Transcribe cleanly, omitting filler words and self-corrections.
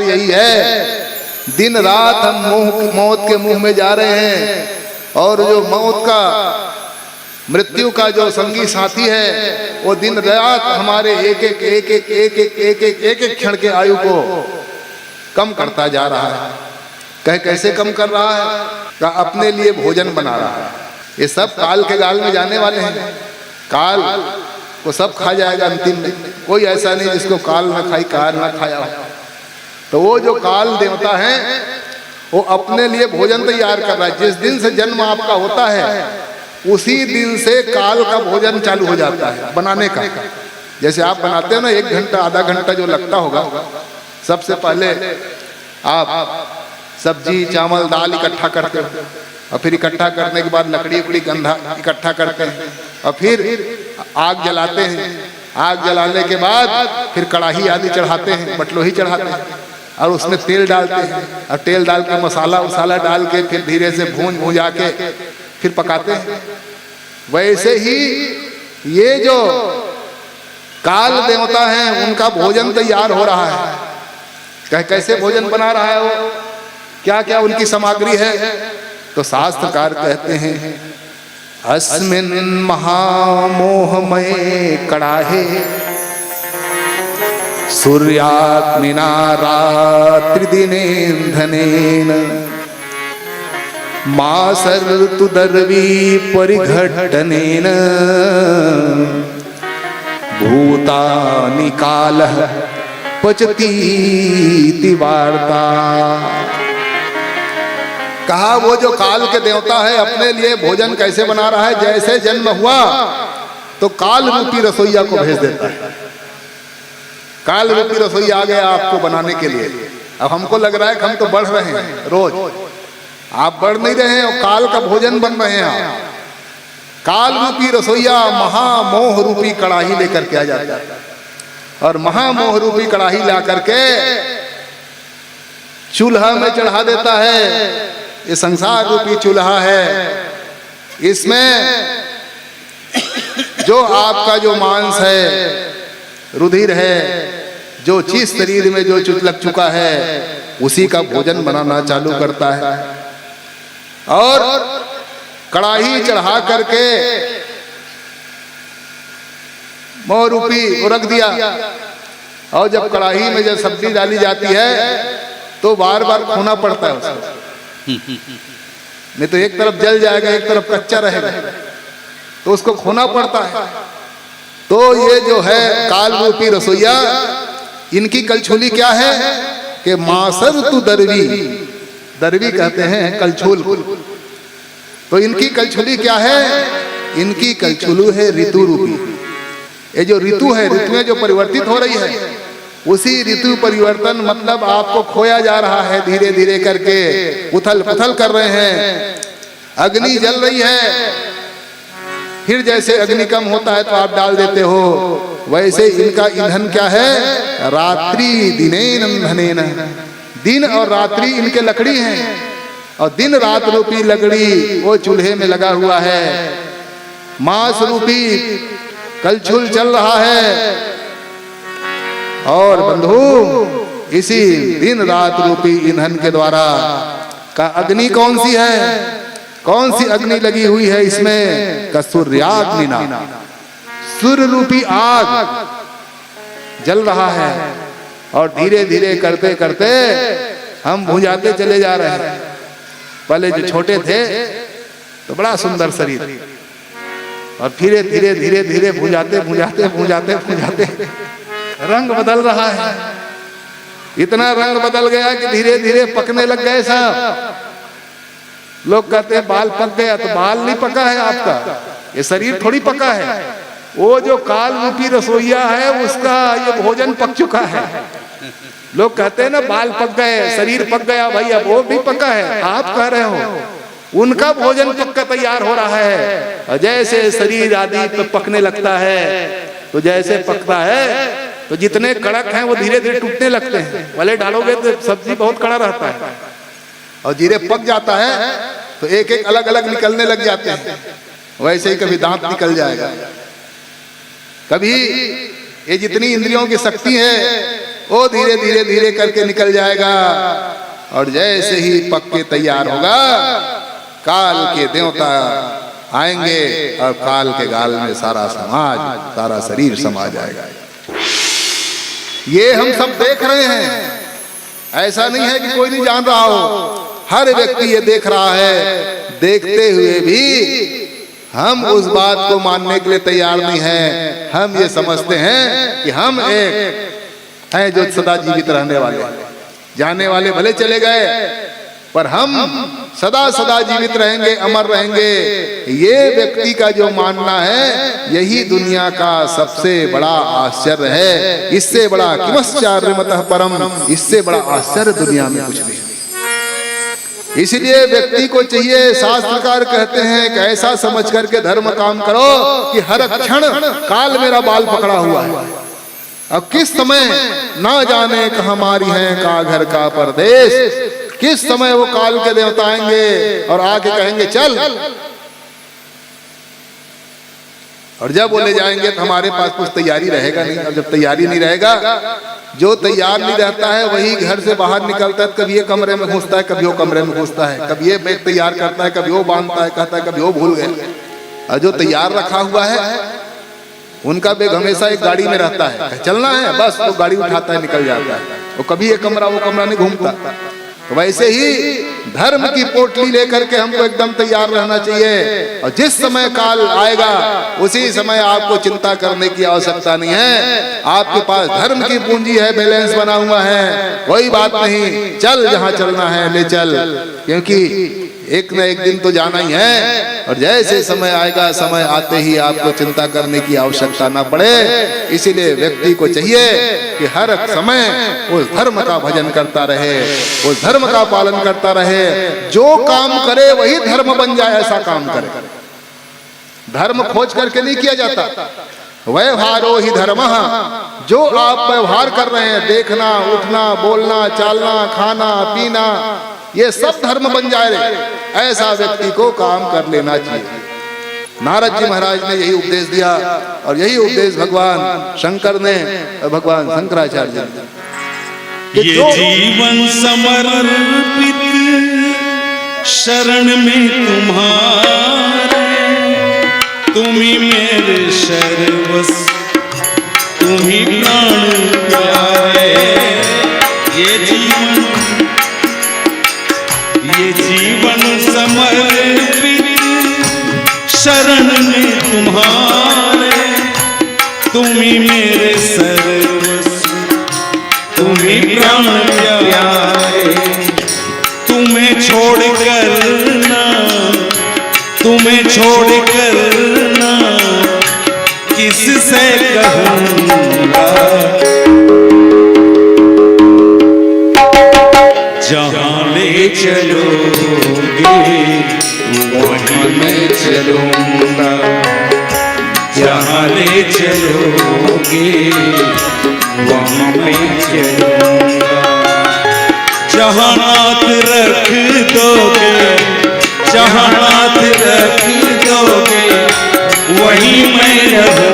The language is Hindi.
यही है, दिन रात हम मौत के मुंह में जा रहे हैं, और जो मौत का, मृत्यु का जो संगी साथी है वो दिन रात हमारे एक एक क्षण के आयु को कम करता जा रहा है। कैसे कम कर रहा है? अपने लिए भोजन बना रहा है। ये सब काल के गाल में जाने वाले हैं, काल को सब खा जाएगा अंतिम में। कोई ऐसा नहीं जिसको काल ना खाई, काल ना खाया हो। तो वो जो काल देवता है वो अपने लिए भोजन तैयार कर रहा है। जिस दिन से जन्म आपका होता है उसी दिन से काल का भोजन चालू हो जाता है बनाने का। जैसे आप बनाते हो ना, 1 घंटा आधा घंटा जो लगता होगा, सबसे पहले आप सब्जी चावल दाल इकट्ठा करते हो, और फिर इकट्ठा करने के बाद लकड़ी उकड़ी गंधा इकट्ठा करते हैं, और फिर आग जलाते हैं। आग जलाने के बाद फिर कढ़ाई आदि चढ़ाते हैं, बटलोही चढ़ाते हैं, और उसमें तेल डालते हैं, और तेल डाल के मसाला उसाला डाल के फिर धीरे से भूंजा के फिर पकाते हैं। वैसे ही ये जो काल देवता हैं उनका भोजन तैयार हो रहा है। कैसे भोजन बना रहा है वो, क्या क्या उनकी सामग्री है? तो शास्त्रकार कहते हैं, अस्मिन् महामोहमये कड़ाहे सूर्याग्निना रात्रिदिनेन्धनेन मासर्तु दर्वी परिघट्टनेन भूतानि कालः पचतीति वार्ता। कहा वो जो काल के देवता है अपने लिए भोजन कैसे बना रहा है? जैसे जन्म हुआ तो काल रूपी रसोईया को भेज देता है। काल रूपी रसोईया आ गया आपको बनाने के लिए। अब हमको लग रहा है कि हम तो बढ़ रहे हैं रोज, आप बढ़ नहीं रहे हैं, और काल का भोजन बन रहे हैं आप। काल रूपी रसोईया महामोह रूपी कड़ाही लेकर के आ जाता है, और महामोह रूपी कड़ाही ला करके चूल्हा में चढ़ा देता है। ये संसार रूपी चूल्हा है, इसमें जो आपका जो मांस है, रुधिर है, जो चीज शरीर में जो लग चुका है, उसी का भोजन बनाना चालू करता है। और कड़ाही चढ़ा करके मोह रूपी रख दिया, और जब कड़ाही में जब सब्जी डाली जाती है तो बार बार खोना पड़ता है उसको, नहीं तो एक तरफ जल जाएगा एक तरफ कच्चा रहेगा, तो उसको खोना पड़ता है। तो ये जो है काल रूपी रसोईया, इनकी कलछुली क्या है कि मासर्तु दर्वी, दर्वी कहते हैं कलछुल। तो इनकी कलछुली क्या है? इनकी कलछुलू है ऋतु रूपी। ये जो ऋतु है, ऋतुएं जो परिवर्तित हो रही है, उसी ऋतु परिवर्तन मतलब आपको खोया जा रहा है धीरे धीरे करके, उथल पुथल कर रहे हैं। अग्नि जल रही है, फिर जैसे अग्नि कम होता है तो आप डाल देते हो, वैसे इनका ईंधन क्या है? रात्रि दिनेन इंधनेन, दिन और रात्रि इनके लकड़ी हैं, और दिन रात रूपी लकड़ी वो चूल्हे में लगा हुआ है। मांस रूपी कलछुल चल रहा है, और बंधु इसी दिन रात रूपी ईंधन के द्वारा का अग्नि कौन सी है? कौन सी अग्नि लगी हुई है इसमें? का सूर्याग्निना, सूर्य रूपी आग जल रहा है, और धीरे धीरे करते करते हम बुझाते चले जा रहे हैं। पहले जो छोटे थे तो बड़ा सुंदर शरीर, और फिर धीरे धीरे धीरे बुझाते बुझाते बुझाते बुझाते रंग बदल रहा है। इतना रंग बदल गया कि धीरे धीरे पकने लग गए साहब। लोग कहते हैं बाल पक गया, तो बाल नहीं पका है आपका, ये शरीर थोड़ी पका है। वो जो काल रूपी रसोईया है उसका ये भोजन पक चुका है। लोग कहते हैं ना बाल पक गए, शरीर पक गया, भैया वो भी पका है। आप कह रहे हो उनका भोजन पक्का तैयार हो रहा है। और जैसे शरीर आदि पे पकने लगता है, तो जैसे पकता है तो जितने कड़क हैं वो धीरे धीरे टूटने लगते हैं। भले डालोगे तो सब्जी बहुत कड़ा रहता है, और धीरे पक जाता है तो एक एक अलग अलग निकलने लग जाते हैं। वैसे ही कभी दांत निकल जाएगा, कभी ये जितनी इंद्रियों की शक्ति है वो धीरे धीरे धीरे करके निकल जाएगा। और जैसे ही पक्के तैयार होगा, काल के देवता आएंगे और काल के गाल में सारा समाज, सारा शरीर समा जाएगा। ये हम सब देख रहे हैं, ऐसा नहीं है कि कोई नहीं जान रहा हो, हर व्यक्ति ये देख रहा है। देखते हुए भी हम उस बात को मानने के लिए तैयार नहीं है। हम ये समझते हैं कि हम एक हैं जो सदा जीवित रहने वाले, जाने वाले भले चले गए पर हम सदा सदा जीवित रहेंगे, अमर रहेंगे। ये व्यक्ति का जो मानना है, यही दुनिया का सबसे बड़ा आश्चर्य है। इससे बड़ा किमश्चर्यमतः परम, इससे बड़ा आश्चर्य दुनिया में कुछ नहीं। इसलिए व्यक्ति को चाहिए, शास्त्रकार कहते हैं कि ऐसा समझ करके धर्म काम करो कि हर क्षण काल मेरा बाल पकड़ा हुआ है। अब किस समय ना जाने का हमारी है का घर का परदेश, किस समय वो काल के देवता आएंगे और आके कहेंगे चल, और जब वो ले जाएंगे तो हमारे पास कुछ तैयारी रहेगा नहीं। और जब तैयारी नहीं रहेगा, जो तैयार नहीं रहता है वही घर से बाहर निकलता है, कभी ये कमरे में घुसता है, कभी वो कमरे में घुसता है, कभी ये बैग तैयार करता है, कभी वो बांधता है, कहता है कभी वो भूल गए। और जो तैयार रखा हुआ है उनका बैग हमेशा एक गाड़ी में रहता है, चलना है बस, तो गाड़ी उठाता है, निकल जाता है। वो कभी ये कमरा वो कमरा नहीं घूमता। तो वैसे ही धर्म की पोटली लेकर के हमको एकदम तैयार रहना चाहिए। और जिस समय काल आएगा उसी समय आपको चिंता करने की आवश्यकता नहीं है। आपके पास धर्म की पूंजी है, बैलेंस बना हुआ है, कोई बात नहीं, चल जहां चलना है ले चल, क्योंकि एक न एक दिन तो जाना ही है। और जैसे समय आएगा, समय आते ही आपको चिंता करने की आवश्यकता ना पड़े। इसीलिए व्यक्ति को चाहिए कि हर समय उस धर्म का भजन करता रहे, उस धर्म का पालन करता रहे। जो काम करे वही धर्म बन जाए, ऐसा काम करे। धर्म खोज करके नहीं किया जाता, व्यवहारो ही धर्म। जो आप व्यवहार कर रहे हैं, देखना, उठना, बोलना, चालना, खाना, पीना, ये सब धर्म बन जाए, ऐसा व्यक्ति को काम कर लेना चाहिए। नारद जी महाराज ने यही उपदेश दिया, और यही उपदेश भगवान शंकर ने, भगवान शंकराचार्य ने। ये जीवन समर्पित शरण में तुम्हारे, तुम्ही मेरे सर्वस्व, तुम्ही प्राण प्यारे। ये जीवन समर्पित शरण में तुम्हारे, तुम्ही मेरे सर्वस्व, तुम्ही प्राण प्यारे। तुम्हें छोड़ कर ना किससे कहूँगा, जहाँ ले चलोगे वहीं मैं चलूँगा, जहाँ ले चलोगे वहाँ मैं चलूँगा। जहाँ हाथ रख दोगे, जहाँ हाथ रख दोगे वहीं मैं रहूँगा।